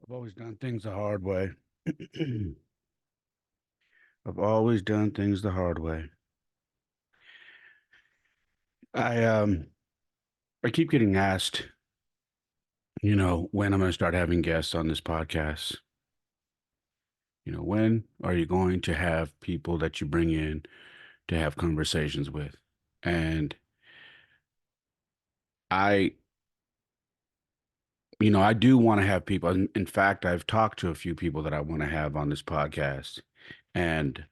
I've always done things the hard way. I've always done things the hard way. I um I keep getting asked, when I'm going to start having guests on this podcast. When are you going to have people that you bring in to have conversations with? And I, I do want to have people. In fact, I've talked to a few people that I want to have on this podcast. And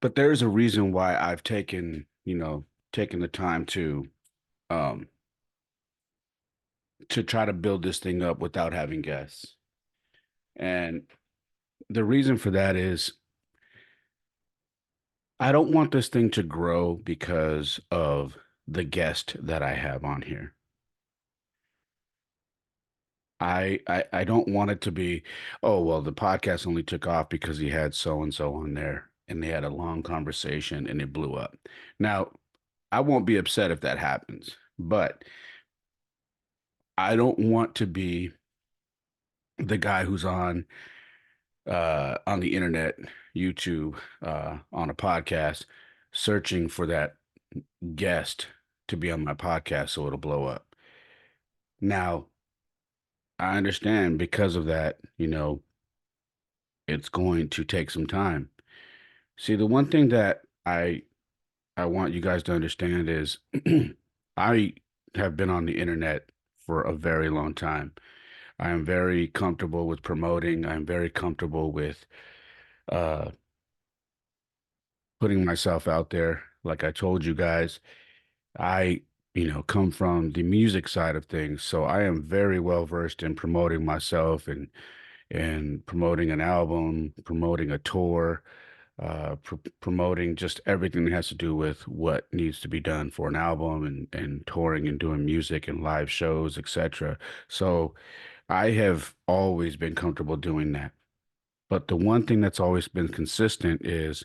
but there is a reason why I've taken the time um to try to build this thing up without having guests. And the reason for that is I don't want this thing to grow because of the guest that I have on here. I don't want it to be, oh, well, the podcast only took off because he had so and so on there and they had a long conversation and it blew up. Now, I won't be upset if that happens, but I don't want to be the guy who's on the internet, YouTube, on a podcast, searching for that guest to be on my podcast so it'll blow up. Now, I understand because of that, it's going to take some time. See, the one thing that I want you guys to understand is I have been on the internet for a very long time. I am very comfortable with promoting. I'm very comfortable with uh putting myself out there. Like I told you guys, I, come from the music side of things, so I am very well versed in promoting myself and promoting an album, promoting a tour, promoting just everything that has to do with what needs to be done for an album and touring and doing music and live shows, etc. So I have always been comfortable doing that. But the one thing that's always been consistent is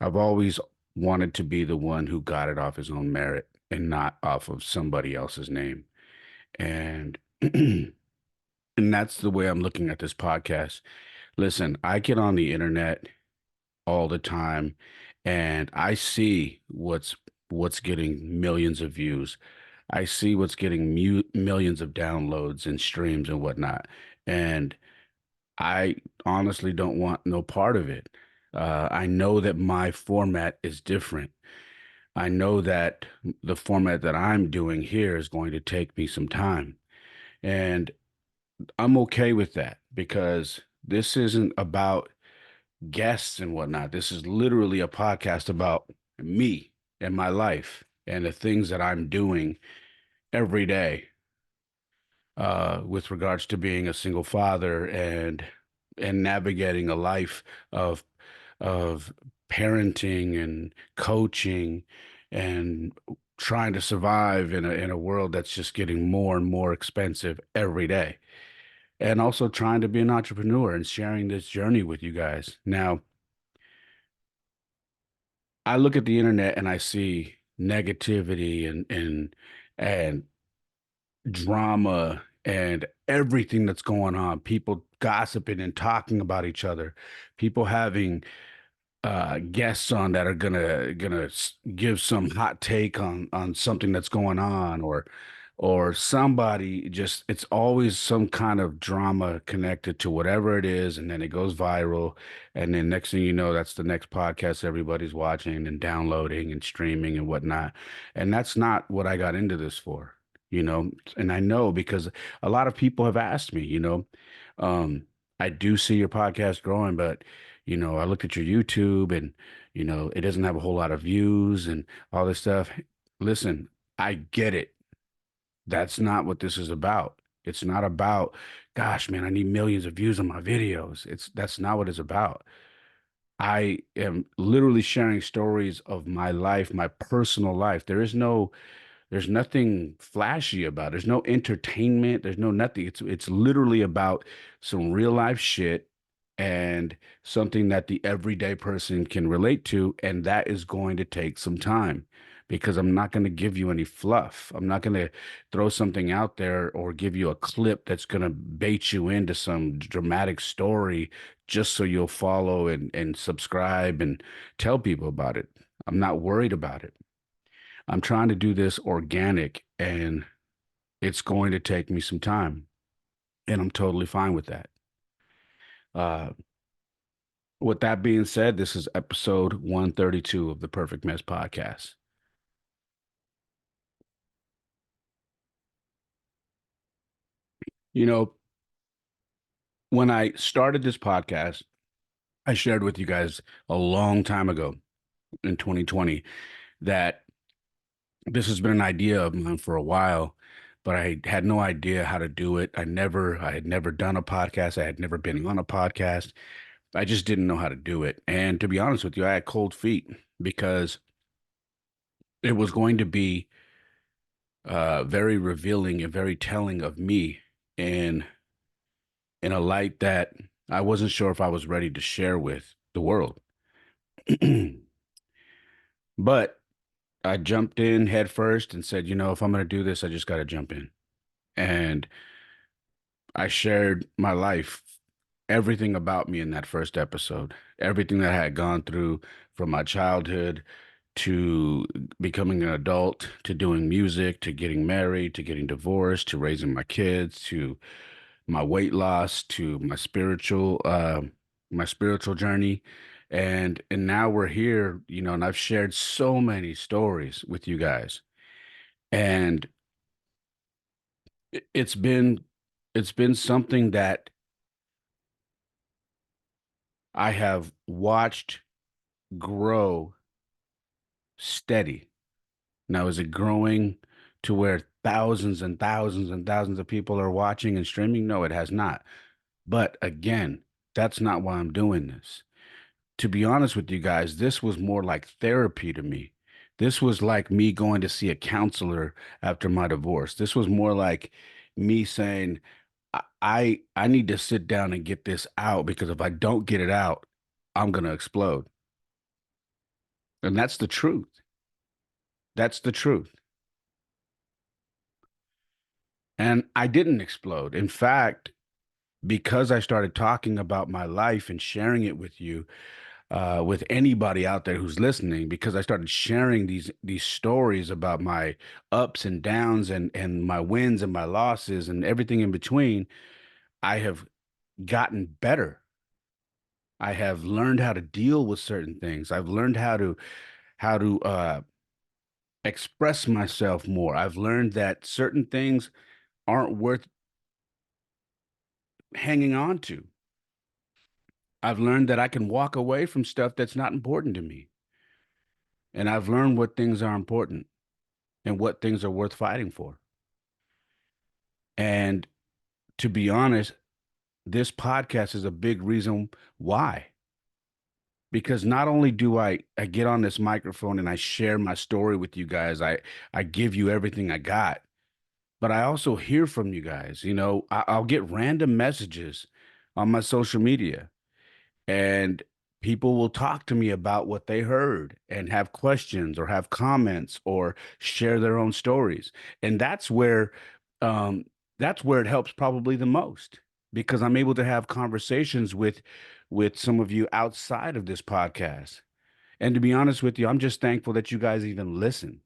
I've always wanted to be the one who got it off his own merit and not off of somebody else's name. And and that's the way I'm looking at this podcast. Listen, I get on the internet all the time and I see what's getting millions of views. I see what's getting millions of downloads and streams and whatnot. And I honestly don't want no part of it. I know that my format is different. I know that the format that I'm doing here is going to take me some time. And I'm okay with that because this isn't about guests and whatnot. This is literally a podcast about me and my life and the things that I'm doing every day with regards to being a single father and navigating a life of of parenting and coaching and trying to survive in a world that's just getting more and more expensive every day. And also trying to be an entrepreneur and sharing this journey with you guys. Now, I look at the internet and I see negativity and drama and everything that's going on. People gossiping and talking about each other. People having guests on that are gonna give some hot take on something that's going on or somebody just it's always some kind of drama connected to whatever it is and then it goes viral and then next thing you know that's the next podcast everybody's watching and downloading and streaming and whatnot, and that's not what I got into this for, and I know because a lot of people have asked me, um I do see your podcast growing, but I looked at your YouTube and, it doesn't have a whole lot of views and all this stuff. Listen, I get it. That's not what this is about. It's not about, gosh, man, I need millions of views on my videos. That's not what it's about. I am literally sharing stories of my life, my personal life. There's nothing flashy about it. There's no entertainment. There's no nothing. It's literally about some real life shit and something that the everyday person can relate to, and that is going to take some time because I'm not going to give you any fluff. I'm not going to throw something out there or give you a clip that's going to bait you into some dramatic story just so you'll follow and subscribe and tell people about it. I'm not worried about it. I'm trying to do this organic, and it's going to take me some time, and I'm totally fine with that. Uh, with that being said, this is episode 132 of the Perfect Mess podcast. You know, when I started this podcast, I shared with you guys a long time ago in 2020 that this has been an idea of mine for a while, but I had no idea how to do it. I had never done a podcast. I had never been on a podcast. I just didn't know how to do it. And to be honest with you, I had cold feet because it was going to be very revealing and very telling of me in in a light that I wasn't sure if I was ready to share with the world. But I jumped in head first and said, if I'm going to do this, I just got to jump in. And I shared my life, everything about me in that first episode, everything that I had gone through from my childhood to becoming an adult, to doing music, to getting married, to getting divorced, to raising my kids, to my weight loss, to my spiritual journey. And now we're here, and I've shared so many stories with you guys. And it's been something that I have watched grow steady. Now, is it growing to where thousands and thousands and thousands of people are watching and streaming? No, it has not. But again, that's not why I'm doing this. To be honest with you guys, this was more like therapy to me. This was like me going to see a counselor after my divorce. This was more like me saying, I need to sit down and get this out because if I don't get it out, I'm gonna explode. And that's the truth. That's the truth. And I didn't explode. In fact, because I started talking about my life and sharing it with you, with anybody out there who's listening, because I started sharing these stories about my ups and downs and my wins and my losses and everything in between, I have gotten better. I have learned how to deal with certain things. I've learned how to express myself more. I've learned that certain things aren't worth hanging on to. I've learned that I can walk away from stuff that's not important to me. And I've learned what things are important and what things are worth fighting for. And to be honest, this podcast is a big reason why. Because not only do I get on this microphone and I share my story with you guys, I give you everything I got, but I also hear from you guys. I'll get random messages on my social media, and people will talk to me about what they heard and have questions or have comments or share their own stories. And um that's where it helps probably the most, because I'm able to have conversations with some of you outside of this podcast. And to be honest with you, I'm just thankful that you guys even listen.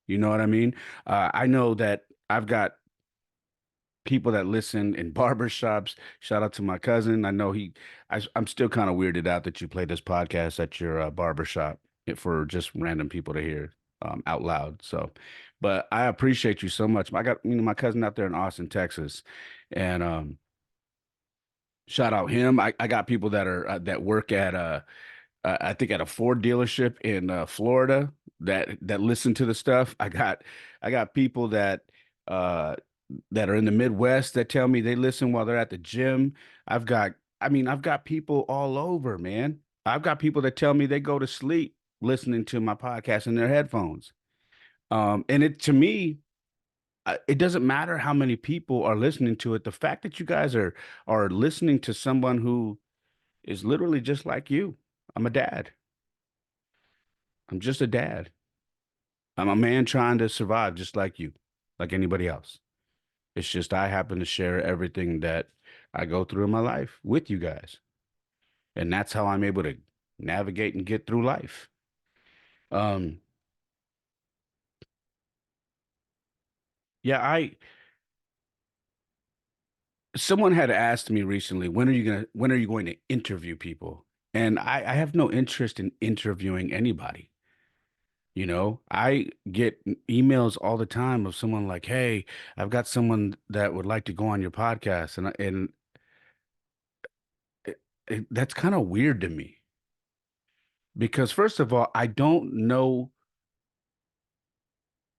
You know what I mean? I know that I've got people that listen in barbershops. Shout out to my cousin. I know I'm still kind of weirded out that you play this podcast at your barbershop for just random people to hear out loud. So, but I appreciate you so much. I got, my cousin out there in Austin, Texas, and shout out him. I got people that work at I think at a Ford dealership in Florida that listen to the stuff. I got people uh that are in the Midwest that tell me they listen while they're at the gym. I've got I've got people all over, man. I've got people that tell me they go to sleep listening to my podcast in their headphones. And it to me, it doesn't matter how many people are listening to it. The fact that you guys are listening to someone who is literally just like you. I'm a dad. I'm just a dad. I'm a man trying to survive just like you, like anybody else. It's just I happen to share everything that I go through in my life with you guys. And that's how I'm able to navigate and get through life. Um, yeah, I someone had asked me recently, when are you going to interview people? And I have no interest in interviewing anybody. I get emails all the time of someone like, "Hey, I've got someone that would like to go on your podcast," and that's kind of weird to me because first of all, I don't know.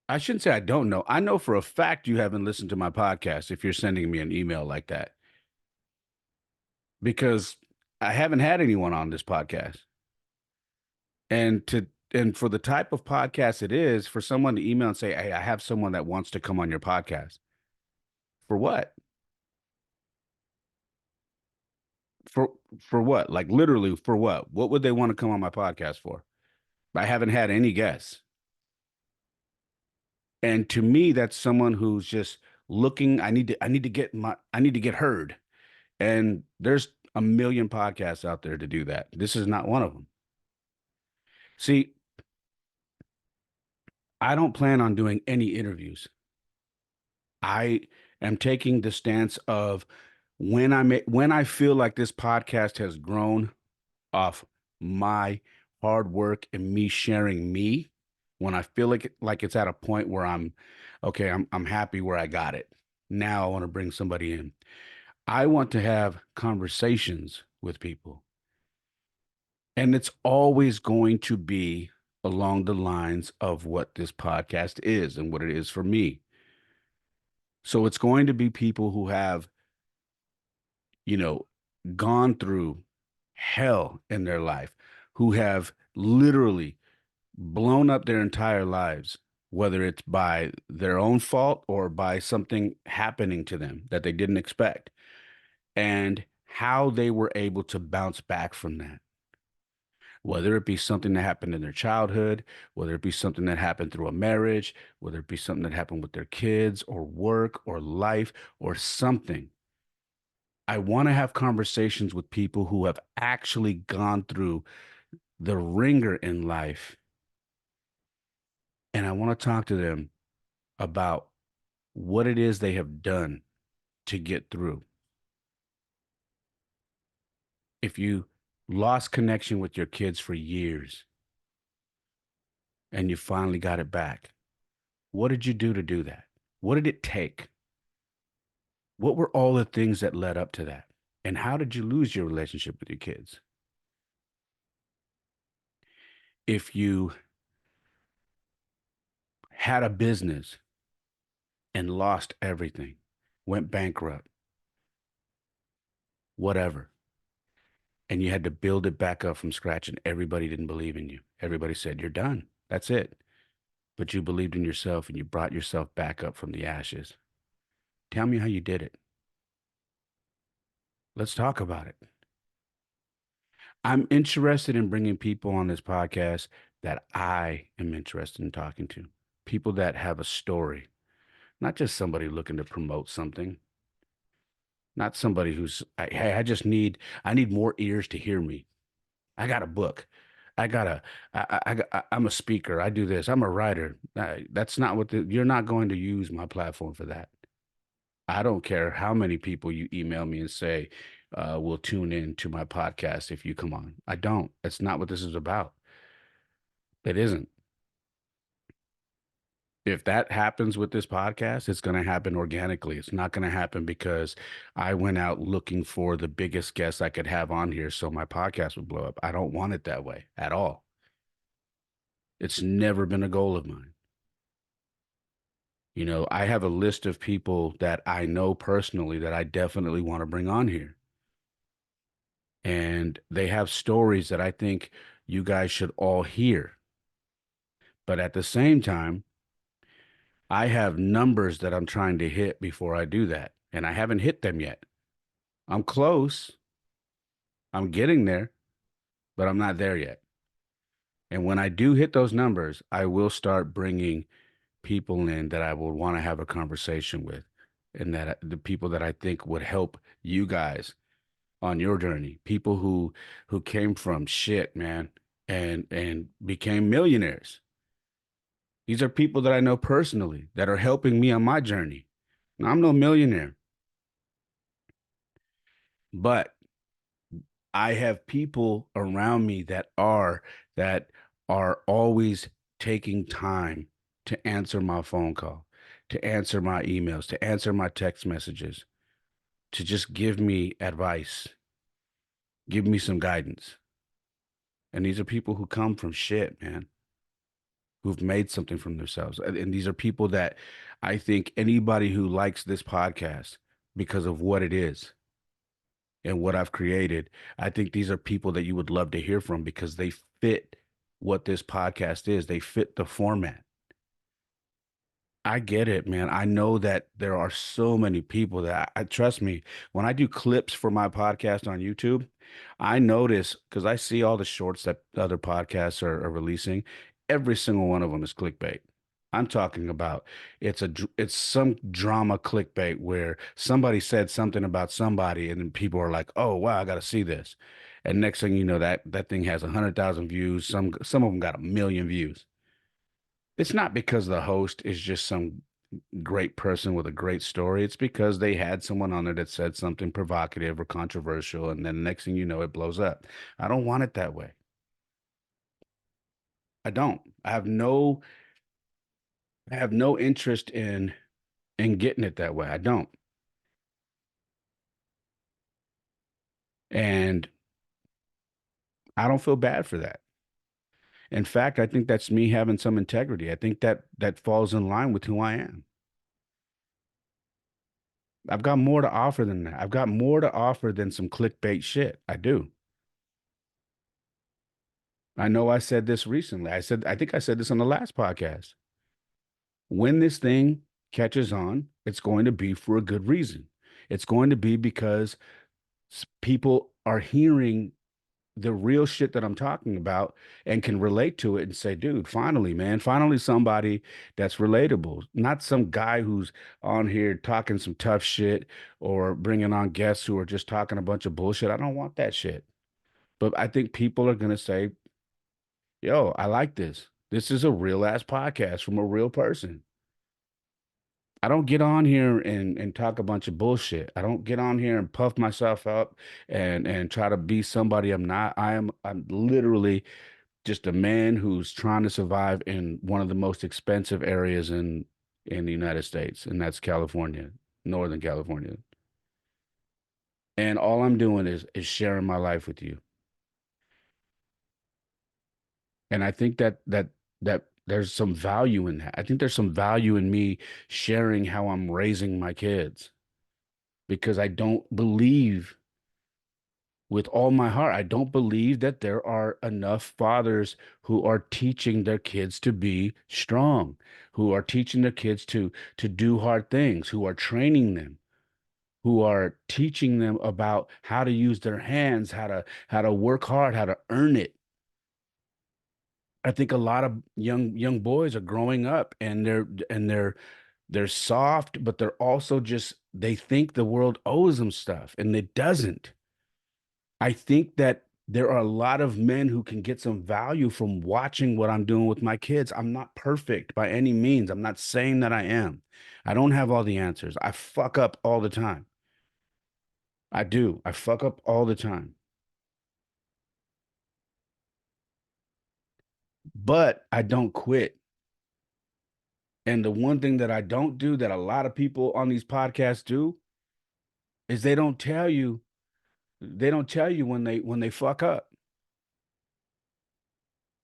I shouldn't say I don't know. I know for a fact you haven't listened to my podcast if you're sending me an email like that because I haven't had anyone on this podcast. And for the type of podcast it is, for someone to email and say, "Hey, I have someone that wants to come on your podcast." For what? For for what? Like literally for what? What would they want to come on my podcast for? I haven't had any guests. And to me, that's someone who's just looking, I need to get heard. And there's a million podcasts out there to do that. This is not one of them. See, I don't plan on doing any interviews. I am taking the stance of when I feel like this podcast has grown off my hard work and me sharing me, when I feel like it's at a point where I'm okay, I'm happy where I got it. Now I want to bring somebody in. I want to have conversations with people. And it's always going to be along the lines of what this podcast is and what it is for me. So it's going to be people who have, you know, gone through hell in their life, who have literally blown up their entire lives, whether it's by their own fault or by something happening to them that they didn't expect, and how they were able to bounce back from that. Whether it be something that happened in their childhood, whether it be something that happened through a marriage, whether it be something that happened with their kids or work or life or something. I want to have conversations with people who have actually gone through the ringer in life. And I want to talk to them about what it is they have done to get through. If you lost connection with your kids for years and you finally got it back, what did you do that? What did it take? What were all the things that led up to that? And how did you lose your relationship with your kids? If you had a business and lost everything, went bankrupt, whatever, and you had to build it back up from scratch and everybody didn't believe in you. Everybody said, "You're done. That's it." But you believed in yourself and you brought yourself back up from the ashes. Tell me how you did it. Let's talk about it. I'm interested in bringing people on this podcast that I am interested in talking to. People that have a story, not just somebody looking to promote something, not somebody hey, I need more ears to hear me. I got a book. I got a, I'm a speaker. I do this. I'm a writer. That's not you're not going to use my platform for that. I don't care how many people you email me and say, will tune in to my podcast if you come on. I don't. That's not what this is about. It isn't. If that happens with this podcast, it's going to happen organically. It's not going to happen because I went out looking for the biggest guests I could have on here so my podcast would blow up. I don't want it that way at all. It's never been a goal of mine. I have a list of people that I know personally that I definitely want to bring on here. And they have stories that I think you guys should all hear. But at the same time, I have numbers that I'm trying to hit before I do that. And I haven't hit them yet. I'm close. I'm getting there, but I'm not there yet. And when I do hit those numbers, I will start bringing people in that I would want to have a conversation with, and the people that I think would help you guys on your journey, people who came from shit, man, and became millionaires. These are people that I know personally that are helping me on my journey. Now, I'm no millionaire, but I have people around me that are always taking time to answer my phone call, to answer my emails, to answer my text messages, to just give me advice, give me some guidance. And these are people who come from shit, man, who've made something from themselves. And these are people that I think anybody who likes this podcast because of what it is and what I've created, I think these are people that you would love to hear from because they fit what this podcast is. They fit the format. I get it, man. I know that there are so many people that I trust me. When I do clips for my podcast on YouTube, I notice because I see all the shorts that other podcasts are releasing. Every single one of them is clickbait. I'm talking about it's some drama clickbait where somebody said something about somebody and then people are like, "Oh, wow, I got to see this." And next thing you know, that thing has 100,000 views. Some of them got a million views. It's not because the host is just some great person with a great story. It's because they had someone on there that said something provocative or controversial, and then the next thing you know, it blows up. I don't want it that way. I don't. I have no interest in getting it that way. I don't. And I don't feel bad for that. In fact, I think that's me having some integrity. I think that falls in line with who I am. I've got more to offer than that. I've got more to offer than some clickbait shit. I do. I know I said this recently. I think I said this on the last podcast. When this thing catches on, it's going to be for a good reason. It's going to be because people are hearing the real shit that I'm talking about and can relate to it and say, dude, finally, man, finally somebody that's relatable, not some guy who's on here talking some tough shit or bringing on guests who are just talking a bunch of bullshit. I don't want that shit. But I think people are going to say, yo, I like this. This is a real ass podcast from a real person. I don't get on here and talk a bunch of bullshit. I don't get on here and puff myself up and try to be somebody I'm not. I'm literally just a man who's trying to survive in one of the most expensive areas in the United States, and that's California, Northern California. And all I'm doing is sharing my life with you. And I think that there's some value in that. I think there's some value in me sharing how I'm raising my kids because I don't believe with all my heart, I don't believe that there are enough fathers who are teaching their kids to be strong, who are teaching their kids to do hard things, who are training them, who are teaching them about how to use their hands, how to work hard, how to earn it. I think a lot of young boys are growing up and they're soft, but they're also just they think the world owes them stuff and it doesn't. I think that there are a lot of men who can get some value from watching what I'm doing with my kids. I'm not perfect by any means. I'm not saying that I am. I don't have all the answers. I fuck up all the time. I do. I fuck up all the time. But I don't quit. And the one thing that I don't do that a lot of people on these podcasts do is they don't tell you when they fuck up.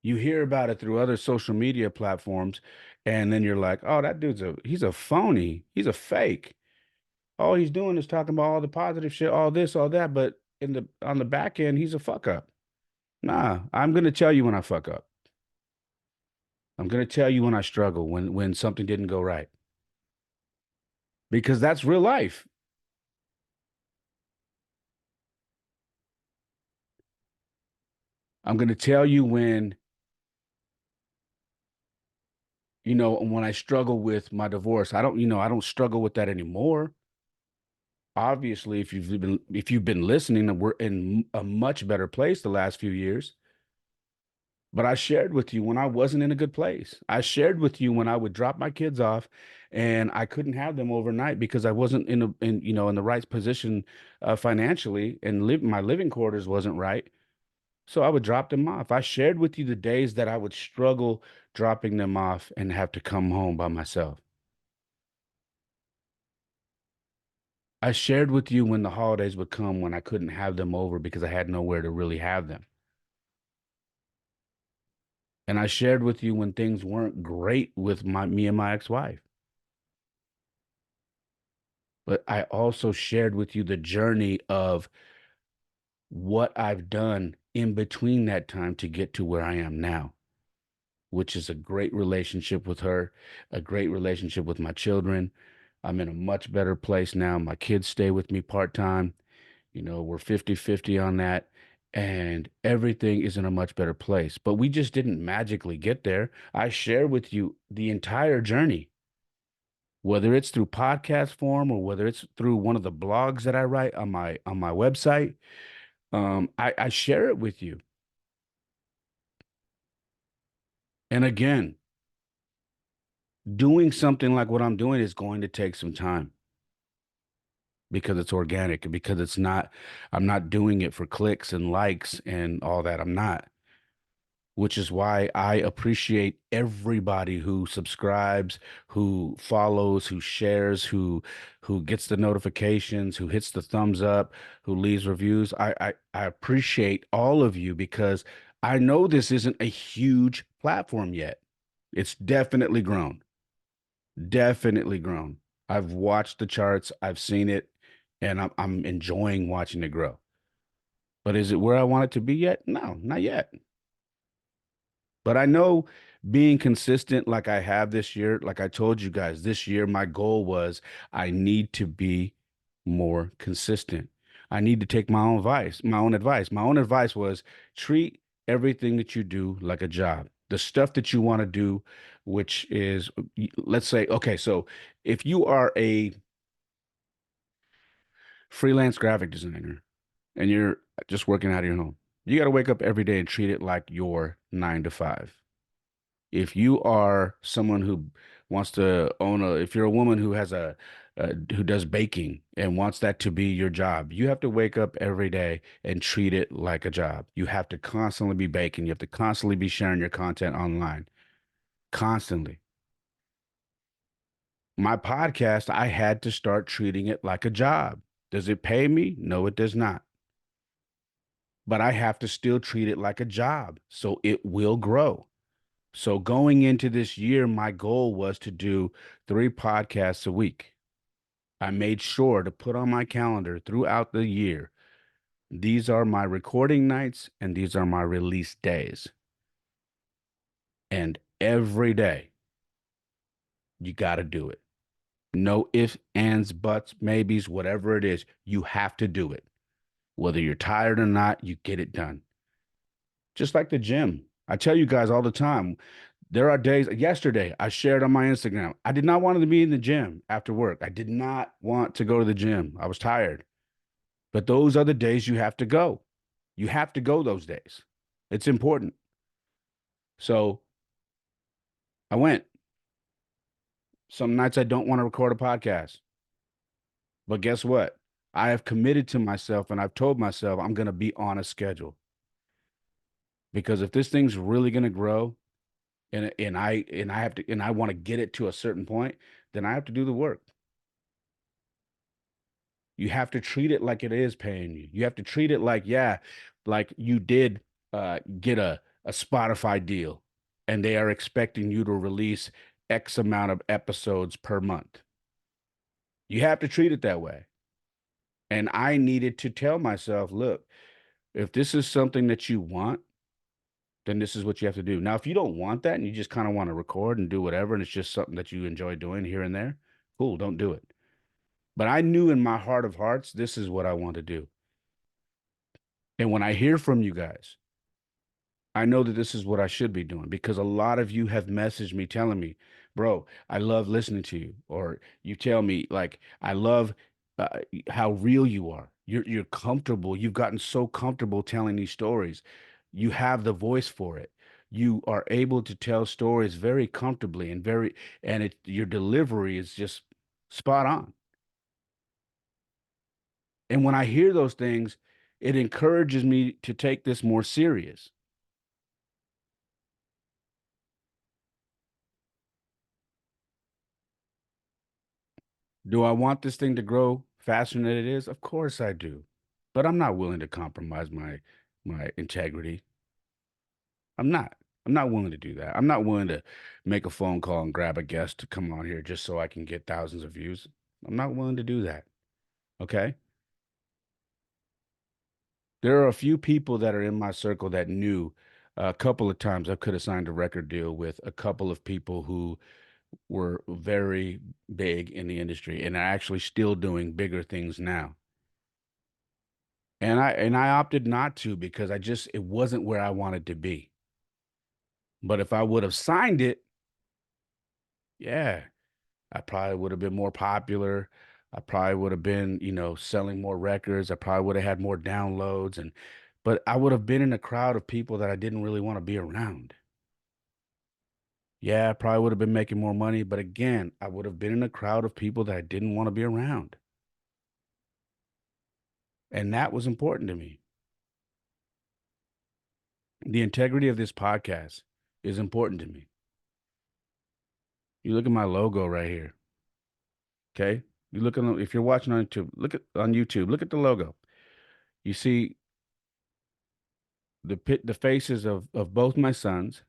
You hear about it through other social media platforms, and then you're like, oh, that he's a phony. He's a fake. All he's doing is talking about all the positive shit, all this, all that, but in the on the back end, he's a fuck up. Nah, I'm gonna tell you when I fuck up. I'm gonna tell you when I struggle, when something didn't go right. Because that's real life. I'm gonna tell you when when I struggle with my divorce, I don't struggle with that anymore. Obviously, if you've been listening, we're in a much better place the last few years. But I shared with you when I wasn't in a good place. I shared with you when I would drop my kids off and I couldn't have them overnight because I wasn't in the right position financially, and my living quarters wasn't right. So I would drop them off. I shared with you the days that I would struggle dropping them off and have to come home by myself. I shared with you when the holidays would come when I couldn't have them over because I had nowhere to really have them. And I shared with you when things weren't great with me and my ex-wife. But I also shared with you the journey of what I've done in between that time to get to where I am now, which is a great relationship with her, a great relationship with my children. I'm in a much better place now. My kids stay with me part-time. We're 50-50 on that. And everything is in a much better place. But we just didn't magically get there. I share with you the entire journey, whether it's through podcast form or whether it's through one of the blogs that I write on my website. I share it with you. And again, doing something like what I'm doing is going to take some time because it's organic and because I'm not doing it for clicks and likes and all that. I'm not. Which is why I appreciate everybody who subscribes, who follows, who shares, who gets the notifications, who hits the thumbs up, who leaves reviews. I appreciate all of you because I know this isn't a huge platform yet. It's definitely grown. Definitely grown. I've watched the charts, I've seen it, and I'm enjoying watching it grow. But is it where I want it to be yet? No, not yet. But I know being consistent like I have this year, like I told you guys, this year my goal was I need to be more consistent. I need to take my own advice, my own advice. My own advice was treat everything that you do like a job. The stuff that you want to do, which is, let's say, okay, so if you are a freelance graphic designer and you're just working out of your home, you got to wake up every day and treat it like your 9 to 5. If you are someone who wants to if you're a woman who who does baking and wants that to be your job, you have to wake up every day and treat it like a job. You have to constantly be baking. You have to constantly be sharing your content online, constantly. My podcast, I had to start treating it like a job. Does it pay me? No, it does not. But I have to still treat it like a job so it will grow. So going into this year, my goal was to do 3 podcasts a week. I made sure to put on my calendar throughout the year. These are my recording nights and these are my release days. And every day, you got to do it. No ifs, ands, buts, maybes, whatever it is, you have to do it. Whether you're tired or not, you get it done. Just like the gym. I tell you guys all the time, there are days, yesterday, I shared on my Instagram. I did not want to be in the gym after work. I did not want to go to the gym. I was tired. But those are the days you have to go. You have to go those days. It's important. So I went. Some nights I don't want to record a podcast. But guess what? I have committed to myself and I've told myself I'm going to be on a schedule. Because if this thing's really going to grow and I want to get it to a certain point, then I have to do the work. You have to treat it like it is paying you. You have to treat it like, yeah, like you did get a Spotify deal and they are expecting you to release X amount of episodes per month. You have to treat it that way. And I needed to tell myself, look, if this is something that you want, then this is what you have to do. Now, if you don't want that and you just kind of want to record and do whatever, and it's just something that you enjoy doing here and there, cool, don't do it. But I knew in my heart of hearts, this is what I want to do. And when I hear from you guys, I know that this is what I should be doing because a lot of you have messaged me telling me, bro, I love listening to you. Or you tell me, like, I love how real you are. You're comfortable. You've gotten so comfortable telling these stories. You have the voice for it. You are able to tell stories very comfortably and your delivery is just spot on. And when I hear those things, it encourages me to take this more serious. Do I want this thing to grow faster than it is? Of course I do. But I'm not willing to compromise my integrity. I'm not. I'm not willing to do that. I'm not willing to make a phone call and grab a guest to come on here just so I can get thousands of views. I'm not willing to do that. Okay? There are a few people that are in my circle that knew a couple of times I could have signed a record deal with a couple of people who were very big in the industry and are actually still doing bigger things now. And I opted not to because it wasn't where I wanted to be. But if I would have signed it, yeah, I probably would have been more popular. I probably would have been, selling more records. I probably would have had more downloads but I would have been in a crowd of people that I didn't really want to be around. Yeah, I probably would have been making more money, but again, I would have been in a crowd of people that I didn't want to be around. And that was important to me. The integrity of this podcast is important to me. You look at my logo right here. Okay. You look at if you're watching on YouTube, look at the logo. You see the faces of both my sons.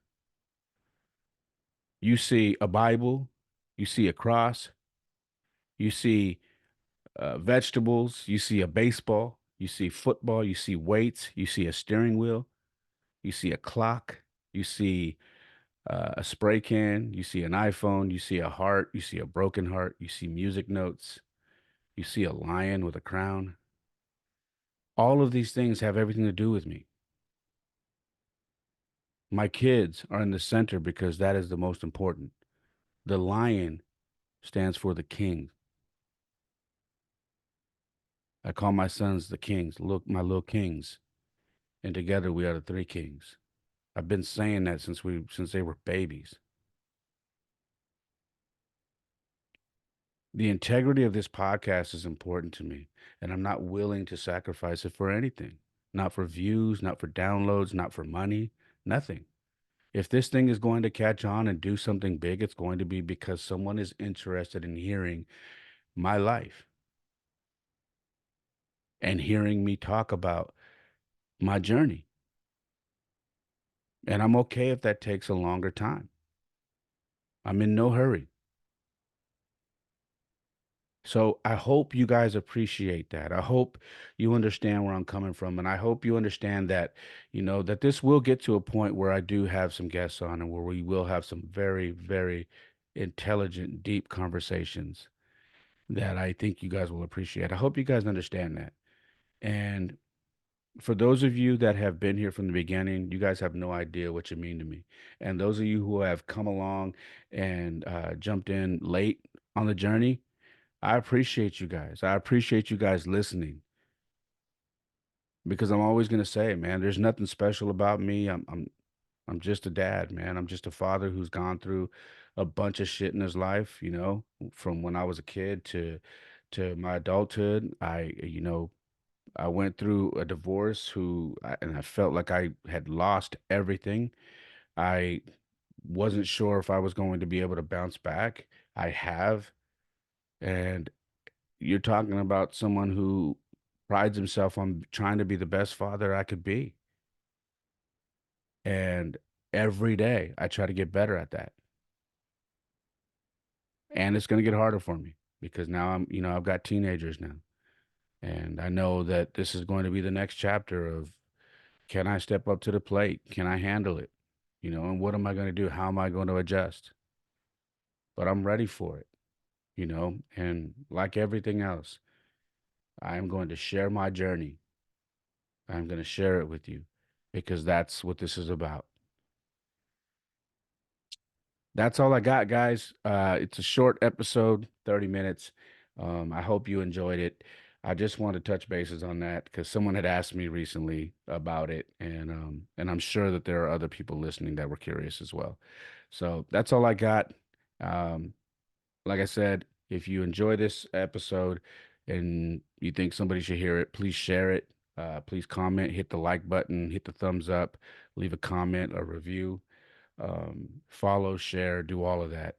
You see a Bible, you see a cross, you see vegetables, you see a baseball, you see football, you see weights, you see a steering wheel, you see a clock, you see a spray can, you see an iPhone, you see a heart, you see a broken heart, you see music notes, you see a lion with a crown. All of these things have everything to do with me. My kids are in the center because that is the most important. The lion stands for the king. I call my sons the kings. Look, my little kings. And together we are the three kings. I've been saying that since they were babies. The integrity of this podcast is important to me, and I'm not willing to sacrifice it for anything. Not for views, not for downloads, not for money, nothing. If this thing is going to catch on and do something big, it's going to be because someone is interested in hearing my life and hearing me talk about my journey. And I'm okay if that takes a longer time. I'm in no hurry. So I hope you guys appreciate that. I hope you understand where I'm coming from. And I hope you understand that, that this will get to a point where I do have some guests on and where we will have some very, very intelligent, deep conversations that I think you guys will appreciate. I hope you guys understand that. And for those of you that have been here from the beginning, you guys have no idea what you mean to me. And those of you who have come along and jumped in late on the journey, I appreciate you guys. I appreciate you guys listening because I'm always going to say, man, there's nothing special about me. I'm just a dad, man. I'm just a father who's gone through a bunch of shit in his life, from when I was a kid to my adulthood. I went through a divorce and I felt like I had lost everything. I wasn't sure if I was going to be able to bounce back. I have, and you're talking about someone who prides himself on trying to be the best father I could be. And every day I try to get better at that. And it's going to get harder for me because now I've got teenagers now. And I know that this is going to be the next chapter of, can I step up to the plate? Can I handle it? And what am I going to do? How am I going to adjust? But I'm ready for it, and like everything else, I am going to share my journey. I'm going to share it with you. because that's what this is about. That's all I got, guys. It's a short episode, 30 minutes. I hope you enjoyed it. I just wanted to touch bases on that because someone had asked me recently about it, and I'm sure that there are other people listening that were curious as well. So that's all I got. Um, like I said, if you enjoy this episode and you think somebody should hear it, please share it. Please comment, hit the like button, hit the thumbs up, leave a comment, a review, follow, share, do all of that.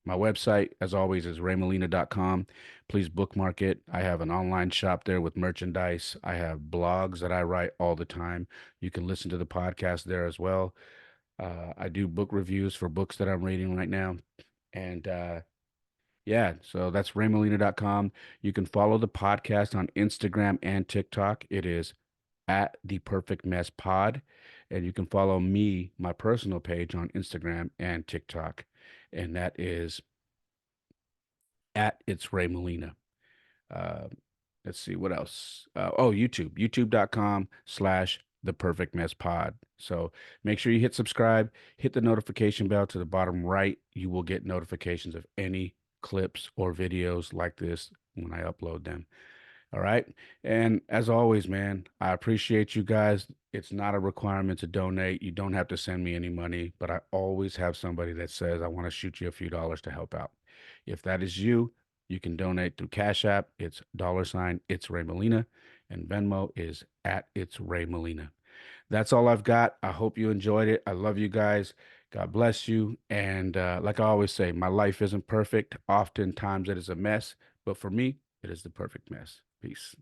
My website, as always, is raymolina.com. Please bookmark it. I have an online shop there with merchandise. I have blogs that I write all the time. You can listen to the podcast there as well. I do book reviews for books that I'm reading right now. And yeah, so that's raymolina.com. You can follow the podcast on Instagram and TikTok. It is at the Perfect Mess Pod. And you can follow me, my personal page on Instagram and TikTok. And that is at It's Ray Molina. Uh, let's see what else. YouTube, youtube.com/, the Perfect Mess Pod. So make sure you hit subscribe, hit the notification bell to the bottom right. You will get notifications of any clips or videos like this when I upload them. All right. And as always, man, I appreciate you guys. It's not a requirement to donate. You don't have to send me any money, but I always have somebody that says, I want to shoot you a few dollars to help out. If that is you, you can donate through Cash App. It's $ it's Ray Molina, and Venmo is at it's Ray Molina. That's all I've got. I hope you enjoyed it. I love you guys. God bless you. And like I always say, my life isn't perfect. Oftentimes it is a mess, but for me, it is the perfect mess. Peace.